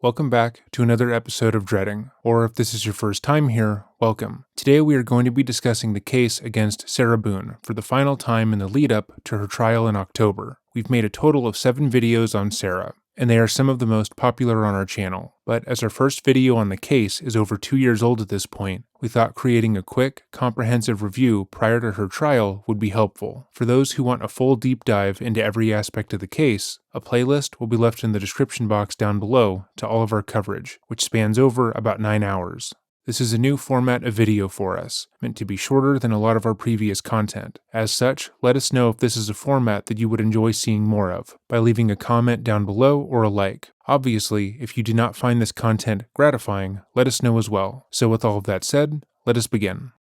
Welcome back to another episode of Dreading, or if this is your first time here, welcome. Today we are going to be discussing the case against Sarah Boone for the final time in the lead-up to her trial in October. We've made a total of 7 videos on Sarah, and they are some of the most popular on our channel. But as our first video on the case is over 2 years old at this point, we thought creating a quick, comprehensive review prior to her trial would be helpful. For those who want a full deep dive into every aspect of the case, a playlist will be left in the description box down below to all of our coverage, which spans over about 9 hours. This is a new format of video for us, meant to be shorter than a lot of our previous content. As such, let us know if this is a format that you would enjoy seeing more of, by leaving a comment down below or a like. Obviously, if you do not find this content gratifying, let us know as well. So with all of that said, let us begin.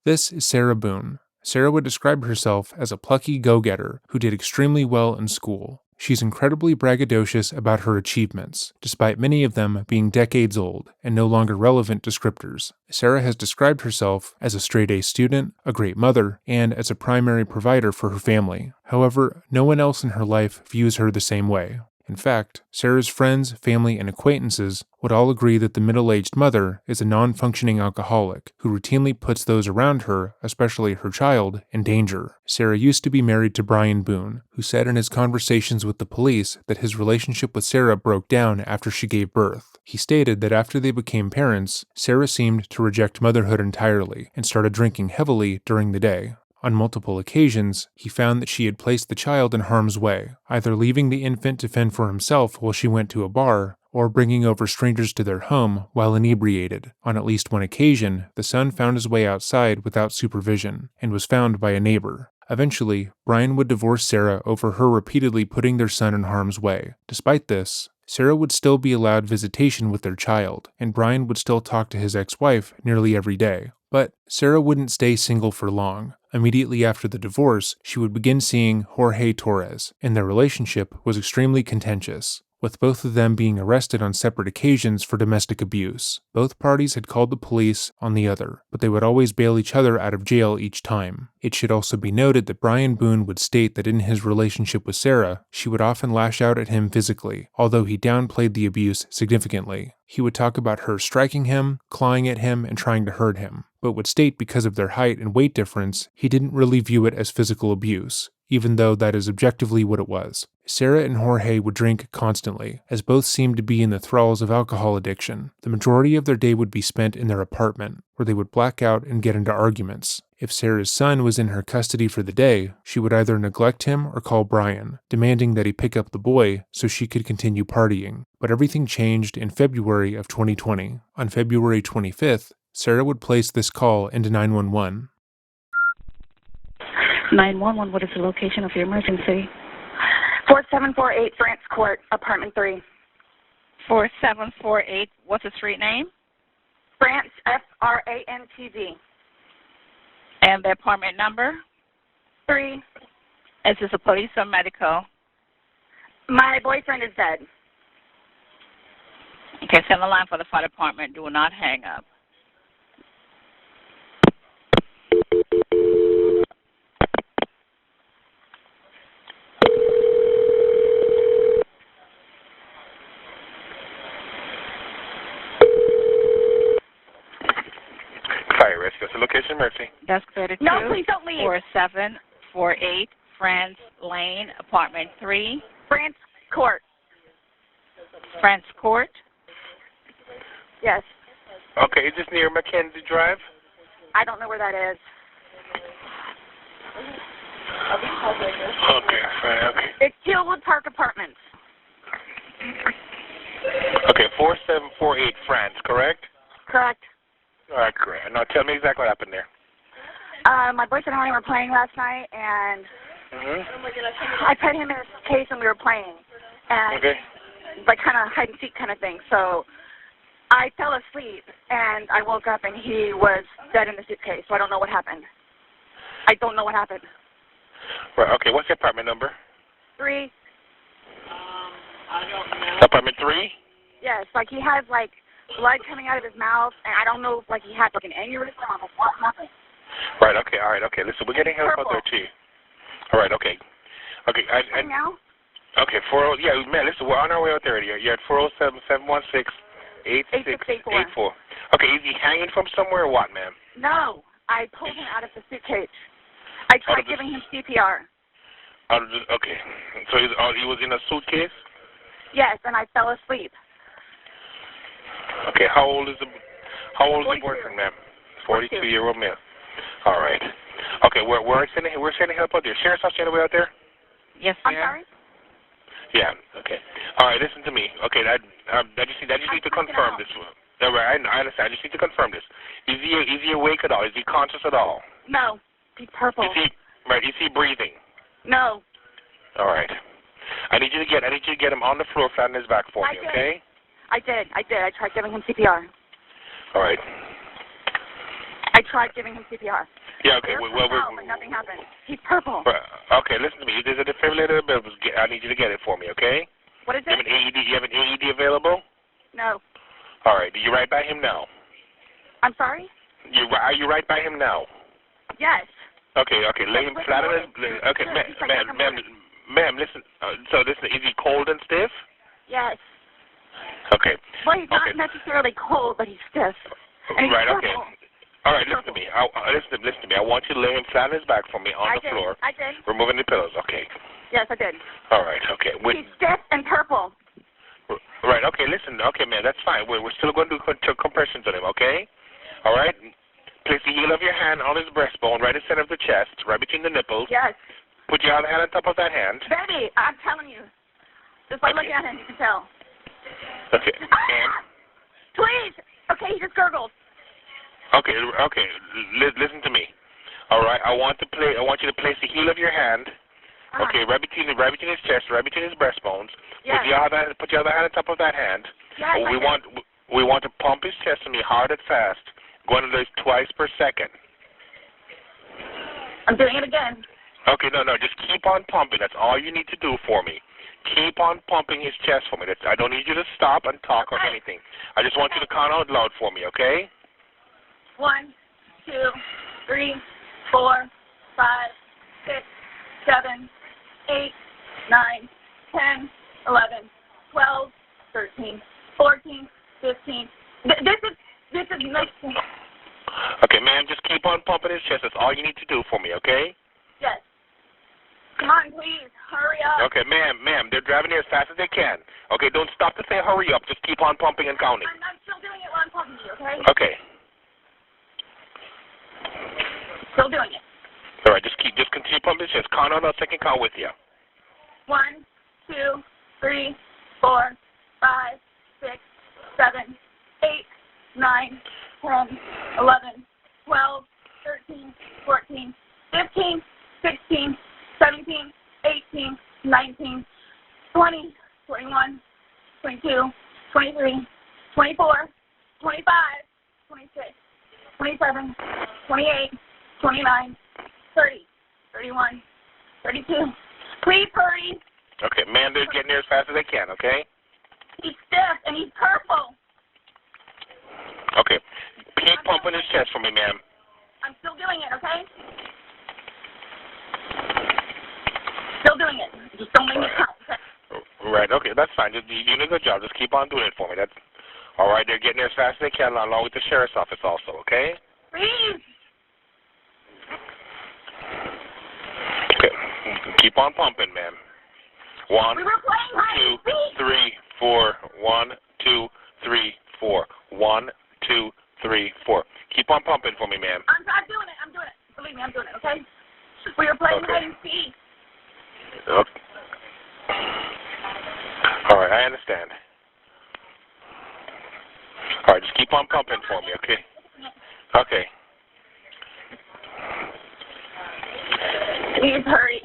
This is Sarah Boone. Sarah would describe herself as a plucky go-getter who did extremely well in school. She's incredibly braggadocious about her achievements, despite many of them being decades old and no longer relevant descriptors. Sarah has described herself as a straight-A student, a great mother, and as a primary provider for her family. However, no one else in her life views her the same way. In fact, Sarah's friends, family, and acquaintances would all agree that the middle-aged mother is a non-functioning alcoholic who routinely puts those around her, especially her child, in danger. Sarah used to be married to Brian Boone, who said in his conversations with the police that his relationship with Sarah broke down after she gave birth. He stated that after they became parents, Sarah seemed to reject motherhood entirely and started drinking heavily during the day. On multiple occasions, he found that she had placed the child in harm's way, either leaving the infant to fend for himself while she went to a bar, or bringing over strangers to their home while inebriated. On at least one occasion, the son found his way outside without supervision, and was found by a neighbor. Eventually, Brian would divorce Sarah over her repeatedly putting their son in harm's way. Despite this, Sarah would still be allowed visitation with their child, and Brian would still talk to his ex-wife nearly every day. But Sarah wouldn't stay single for long. Immediately after the divorce, she would begin seeing Jorge Torres, and their relationship was extremely contentious, with both of them being arrested on separate occasions for domestic abuse. Both parties had called the police on the other, but they would always bail each other out of jail each time. It should also be noted that Brian Boone would state that in his relationship with Sarah, she would often lash out at him physically, although he downplayed the abuse significantly. He would talk about her striking him, clawing at him, and trying to hurt him, but would state because of their height and weight difference, he didn't really view it as physical abuse, even though that is objectively what it was. Sarah and Jorge would drink constantly, as both seemed to be in the thralls of alcohol addiction. The majority of their day would be spent in their apartment, where they would black out and get into arguments. If Sarah's son was in her custody for the day, she would either neglect him or call Brian, demanding that he pick up the boy so she could continue partying. But everything changed in February of 2020. On February 25th, Sarah would place this call into 911. 911, what is the location of your emergency? 4748 France Court, apartment 3. 4748, what's the street name? France, Frantz. And the apartment number? 3. Is this a police or medical? My boyfriend is dead. Okay, send the line for the fire department. Do not hang up. Fire rescue. What's the location, Mercy? That's 32. No, please don't leave. 4748 France Lane, apartment 3. France Court. France Court. Yes. Okay, is this near Mackenzie Drive? I don't know where that is. Okay, fine, okay. It's Tealwood Park Apartments. Okay, 4748 France, correct? Correct. All right, great. Now tell me exactly what happened there. My boyfriend and I were playing last night, and I put him in his case and we were playing. And Okay. like kind of hide and seek kind of thing. So I fell asleep and I woke up and he was dead in the suitcase. So I don't know what happened. I don't know what happened. Right, okay, what's the apartment number? 3. Apartment 3? Yes, like he has like blood coming out of his mouth, and I don't know if like he had like an aneurysm or what happened. Right, okay, all right, okay. Listen, we're getting help out Purple. there too. All right, okay. Okay, Right now? Okay, 40, yeah, man, listen, we're on our way out there. You're at 407-716-8684. Okay, is he hanging from somewhere or what, ma'am? No, I pulled him out of the suitcase. I tried giving him CPR. Okay, so he was in a suitcase? Yes, and I fell asleep. Okay, how old is the 42. boyfriend, ma'am? 42-year-old male. All right. Okay, we're sending help out there. Sheriff's officer way out there? Yes, I'm sir. sorry? Yeah. Okay. All right. Listen to me. Okay. I just need to confirm this. All right. I understand. I just need to confirm this. Is he awake at all? Is he conscious at all? No. He's purple. Is he breathing? No. All right. I need you to get him on the floor, flat on his back for me. Okay? I did. I tried giving him CPR. All right. I tried giving him CPR. Yeah. Okay. But nothing happened. He's purple. Okay. Listen to me. There's a defibrillator available. I need you to get it for me. Okay? What is it? You have an AED available? No. All right. Do you right by him now? I'm sorry? Are you right by him now? Yes. Okay. Lay him flat on his. Okay, ma'am. Listen. Listen. Is he cold and stiff? Yes. Okay. Well, he's not necessarily cold, but he's stiff. And he's Right. purple. Okay. All right. Listen to me. Listen to me. I want you to lay him flat on his back for me on the floor. I did. Removing the pillows. Okay. Yes, I did. All right. Okay. He's stiff and purple. Right. Okay. Listen. Okay, man. That's fine. We're still going to do compressions on him. Okay. All right. Place the heel of your hand on his breastbone, right in the center of the chest, right between the nipples. Yes. Put your other hand on top of that hand. Baby, I'm telling you. Just by looking at him, you can tell. Okay. Ma'am. Please. Okay, he just gurgled. Okay. Listen to me. All right. I want you to place the heel of your hand. Okay, right between his chest, right between his breastbones. Yes. Put your other hand on top of that hand. Yes, we want to pump his chest to me hard and fast, going to this twice per second. I'm doing it again. Okay, no, just keep on pumping. That's all you need to do for me. Keep on pumping his chest for me. I don't need you to stop and talk or anything. I just want you to count out loud for me, okay? 1, 2, 3, 4, 5, 6, 7, 8, 9, 10, 11, 12, 13, 14, 15. This is nothing. Okay, ma'am, just keep on pumping his chest. That's all you need to do for me, okay? Yes. Come on, please. Hurry up. Okay, ma'am, they're driving here as fast as they can. Okay, don't stop to say hurry up. Just keep on pumping and counting. I'm still doing it while I'm talking to you, okay? Okay. Still doing it. All right, just continue pumping his chest. Count on a second count with you. 1, 2, 3, 4, 5, 6, 7, 8, 9, 10, 11, 12, 13, 14, 15, 16, 17, 18, 19, 20, 21, 22, 23, 24, 25, 26, 27, 28, 29, 30, 31, 32. Please hurry. Okay, ma'am, they're getting there as fast as they can, okay? He's stiff and he's purple. Okay. Keep pumping his chest for me, ma'am. I'm still doing it, okay? Still doing it. Just don't make me count. Okay? Right, okay, that's fine. You're doing a good job. Just keep on doing it for me. That's all right. They're getting there as fast as they can, along with the sheriff's office also, okay? Please. Okay. Keep on pumping, ma'am. 1, We were playing hide 2, and seek. 3, 4. 1, 2, 3, 4. 1, 2, 3, 4. Keep on pumping for me, ma'am. I'm doing it. I'm doing it. Believe me, I'm doing it, okay? We were playing hide and seek. Okay. All right, I understand. All right, just keep on pumping for me, okay? Okay. Please hurry.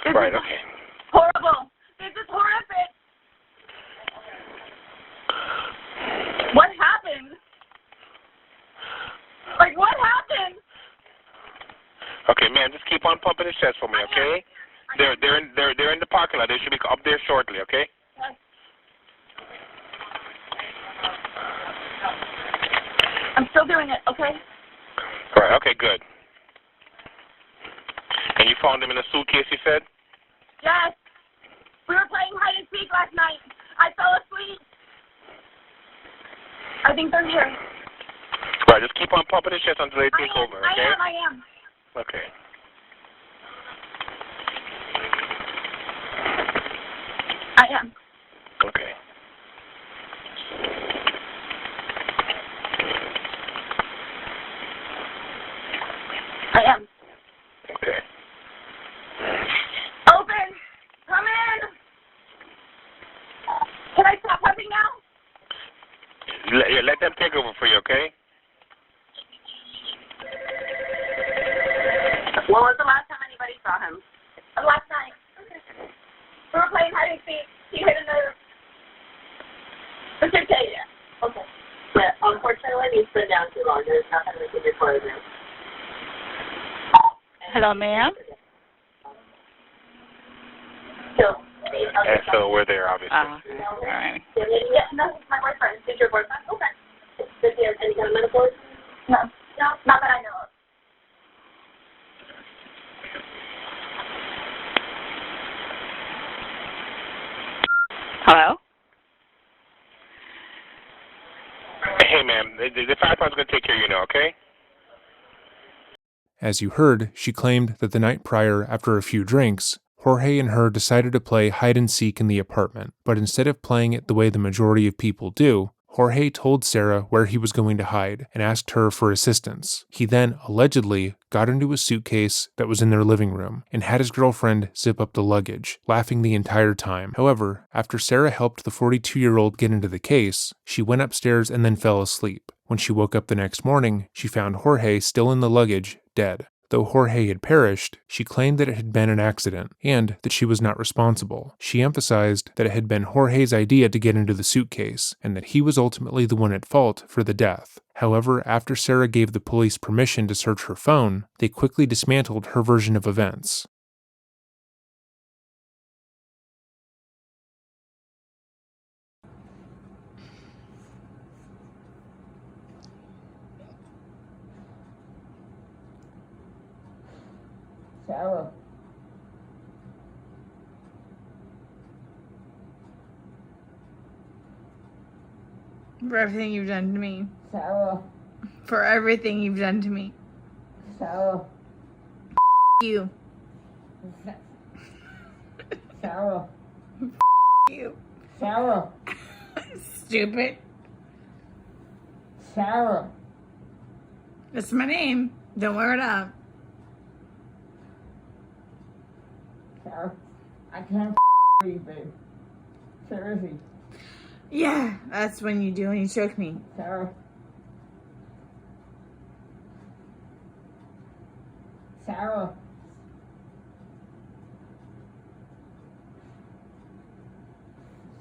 This Right, is okay. horrible. This is horrific. What happened? Like, what happened? Okay, ma'am, just keep on pumping his chest for me, okay? They're in the parking lot. They should be up there shortly, okay? Yes. I'm still doing it, okay? All right, okay, good. And you found him in a suitcase, you said? Yes. We were playing hide and seek last night. I fell asleep. I think they're here. Right, just keep on pumping his chest until they take over, okay? I am. Okay. I am. Okay. I am. Okay. Open. Come in. Can I stop pumping now? Let them take over for you, okay? When was the last time anybody saw him? Last night. Okay. We were playing hide and seek. He hid in the suitcase. Okay. Yeah, unfortunately, he's been down too long. There's nothing we can do for him. Hello, ma'am. And so we're there, obviously. All right. Yeah, no, he's my boyfriend. He's your boyfriend? Okay. Does he have any kind of metaphors? No. No, not that I know of. Hello? Hey, ma'am, the fire department's going to take care of you now, okay? As you heard, she claimed that the night prior, after a few drinks, Jorge and her decided to play hide and seek in the apartment, but instead of playing it the way the majority of people do, Jorge told Sarah where he was going to hide and asked her for assistance. He then, allegedly, got into a suitcase that was in their living room and had his girlfriend zip up the luggage, laughing the entire time. However, after Sarah helped the 42-year-old get into the case, she went upstairs and then fell asleep. When she woke up the next morning, she found Jorge still in the luggage, dead. Though Jorge had perished, she claimed that it had been an accident and that she was not responsible. She emphasized that it had been Jorge's idea to get into the suitcase and that he was ultimately the one at fault for the death. However, after Sarah gave the police permission to search her phone, they quickly dismantled her version of events. Sarah. For everything you've done to me. Sarah. For everything you've done to me. Sarah. You. Sarah. You. Sarah. Stupid. Sarah. That's my name. Don't wear it up. Sarah. I can't breathe, babe. Seriously. Yeah, that's when you do when you choke me. Sarah. Sarah.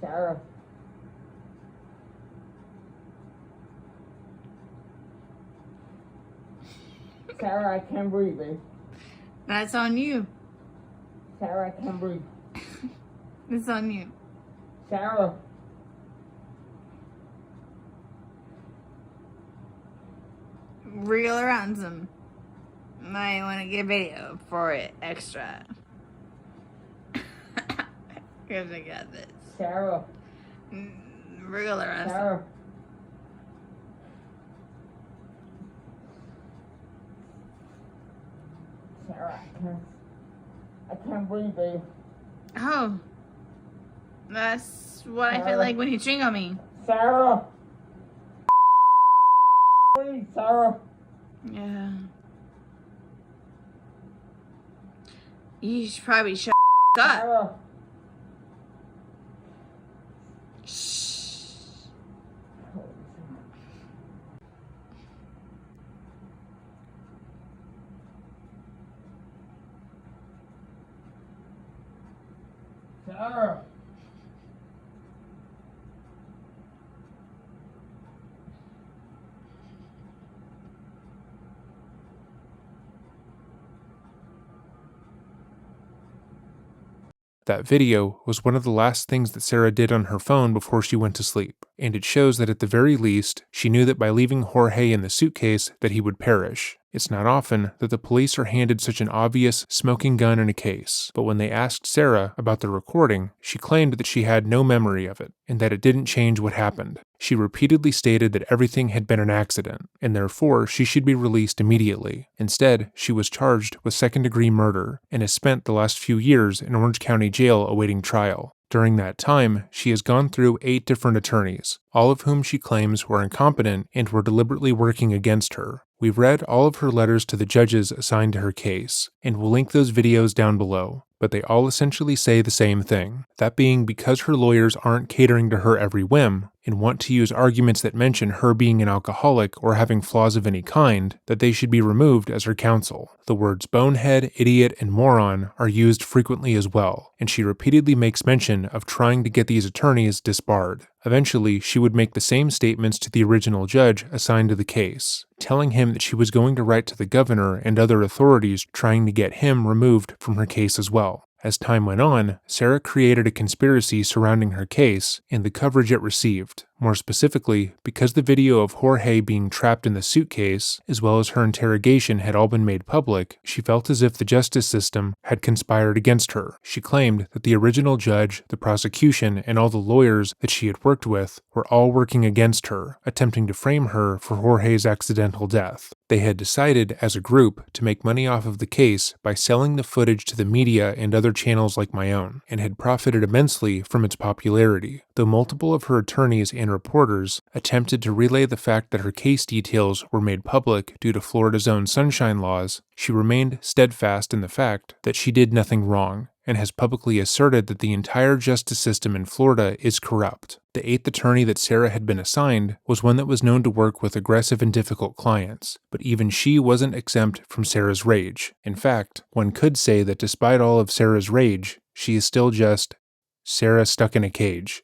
Sarah. Sarah, I can't breathe, babe. That's on you. Sarah, I can't breathe. It's on you. Sarah. Real or ransom. Might want to get video for it extra. Because I got this. Sarah. Real or ransom. Sarah. Sarah, I can't breathe, babe. Oh. That's what I feel like when you ching on me. Sarah. Breathe, Sarah. Yeah. You should probably shut up. Sarah. Shh. Sarah. That video was one of the last things that Sarah did on her phone before she went to sleep, and it shows that at the very least, she knew that by leaving Jorge in the suitcase that he would perish. It's not often that the police are handed such an obvious smoking gun in a case, but when they asked Sarah about the recording, she claimed that she had no memory of it, and that it didn't change what happened. She repeatedly stated that everything had been an accident, and therefore she should be released immediately. Instead, she was charged with second-degree murder, and has spent the last few years in Orange County Jail awaiting trial. During that time, she has gone through 8 different attorneys, all of whom she claims were incompetent and were deliberately working against her. We've read all of her letters to the judges assigned to her case, and we'll link those videos down below, but they all essentially say the same thing, that being because her lawyers aren't catering to her every whim, and want to use arguments that mention her being an alcoholic or having flaws of any kind, that they should be removed as her counsel. The words bonehead, idiot, and moron are used frequently as well, and she repeatedly makes mention of trying to get these attorneys disbarred. Eventually, she would make the same statements to the original judge assigned to the case, telling him that she was going to write to the governor and other authorities trying to get him removed from her case as well. As time went on, Sarah created a conspiracy surrounding her case and the coverage it received. More specifically, because the video of Jorge being trapped in the suitcase, as well as her interrogation had all been made public, she felt as if the justice system had conspired against her. She claimed that the original judge, the prosecution, and all the lawyers that she had worked with were all working against her, attempting to frame her for Jorge's accidental death. They had decided, as a group, to make money off of the case by selling the footage to the media and other channels like my own, and had profited immensely from its popularity. Though multiple of her attorneys and reporters attempted to relay the fact that her case details were made public due to Florida's own sunshine laws, she remained steadfast in the fact that she did nothing wrong, and has publicly asserted that the entire justice system in Florida is corrupt. The 8th attorney that Sarah had been assigned was one that was known to work with aggressive and difficult clients, but even she wasn't exempt from Sarah's rage. In fact, one could say that despite all of Sarah's rage, she is still just Sarah stuck in a cage.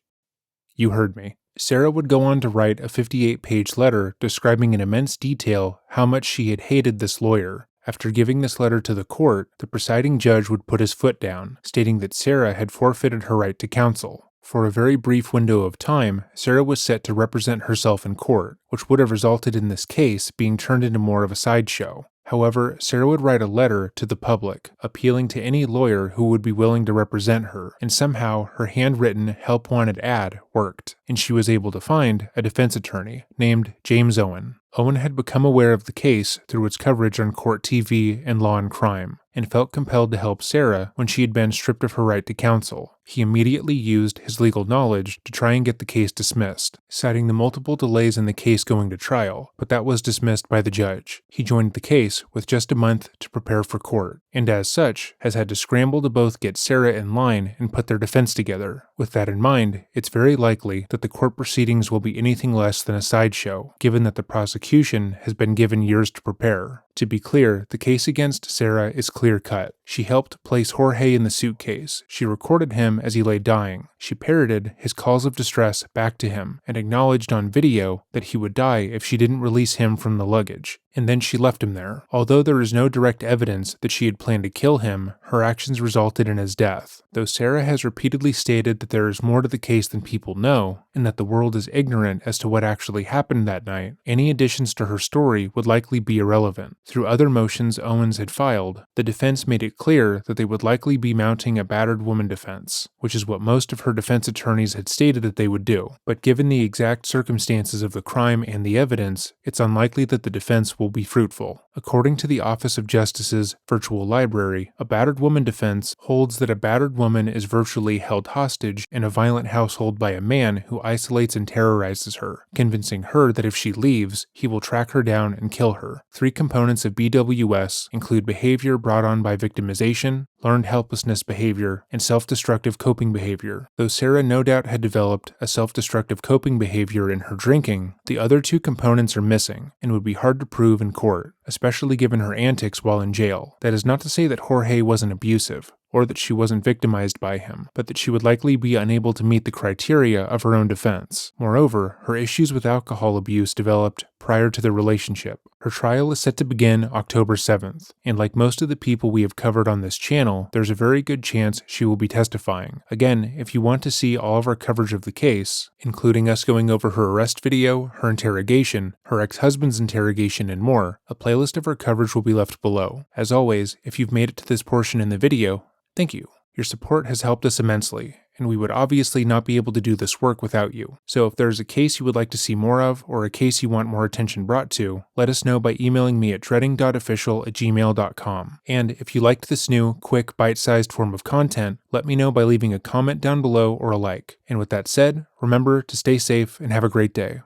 You heard me. Sarah would go on to write a 58-page letter describing in immense detail how much she had hated this lawyer. After giving this letter to the court, the presiding judge would put his foot down, stating that Sarah had forfeited her right to counsel. For a very brief window of time, Sarah was set to represent herself in court, which would have resulted in this case being turned into more of a sideshow. However, Sarah would write a letter to the public, appealing to any lawyer who would be willing to represent her, and somehow her handwritten help wanted ad worked, and she was able to find a defense attorney named James Owen. Owen had become aware of the case through its coverage on Court TV and Law and Crime, and felt compelled to help Sarah when she had been stripped of her right to counsel. He immediately used his legal knowledge to try and get the case dismissed, citing the multiple delays in the case going to trial, but that was dismissed by the judge. He joined the case with just a month to prepare for court, and as such, has had to scramble to both get Sarah in line and put their defense together. With that in mind, it's very likely that the court proceedings will be anything less than a sideshow, given that the prosecution has been given years to prepare. To be clear, the case against Sarah is clear-cut. She helped place Jorge in the suitcase. She recorded him as he lay dying. She parroted his calls of distress back to him and acknowledged on video that he would die if she didn't release him from the luggage. And then she left him there. Although there is no direct evidence that she had planned to kill him, her actions resulted in his death. Though Sarah has repeatedly stated that there is more to the case than people know, and that the world is ignorant as to what actually happened that night, any additions to her story would likely be irrelevant. Through other motions Owens had filed, the defense made it clear that they would likely be mounting a battered woman defense, which is what most of her defense attorneys had stated that they would do. But given the exact circumstances of the crime and the evidence, it's unlikely that the defense will be fruitful. According to the Office of Justice's virtual library, a battered woman defense holds that a battered woman is virtually held hostage in a violent household by a man who isolates and terrorizes her, convincing her that if she leaves, he will track her down and kill her. 3 components of BWS include behavior brought on by victimization, learned helplessness behavior, and self-destructive coping behavior. Though Sarah no doubt had developed a self-destructive coping behavior in her drinking, the other 2 components are missing and would be hard to prove in court, especially given her antics while in jail. That is not to say that Jorge wasn't abusive. or that she wasn't victimized by him, but that she would likely be unable to meet the criteria of her own defense. Moreover, her issues with alcohol abuse developed prior to their relationship. Her trial is set to begin October 7th, and like most of the people we have covered on this channel, there's a very good chance she will be testifying. Again, if you want to see all of our coverage of the case, including us going over her arrest video, her interrogation, her ex-husband's interrogation, and more, a playlist of our coverage will be left below. As always, if you've made it to this portion in the video, thank you. Your support has helped us immensely, and we would obviously not be able to do this work without you. So if there's a case you would like to see more of, or a case you want more attention brought to, let us know by emailing me at dreading.official@gmail.com. And if you liked this new, quick, bite-sized form of content, let me know by leaving a comment down below or a like. And with that said, remember to stay safe and have a great day.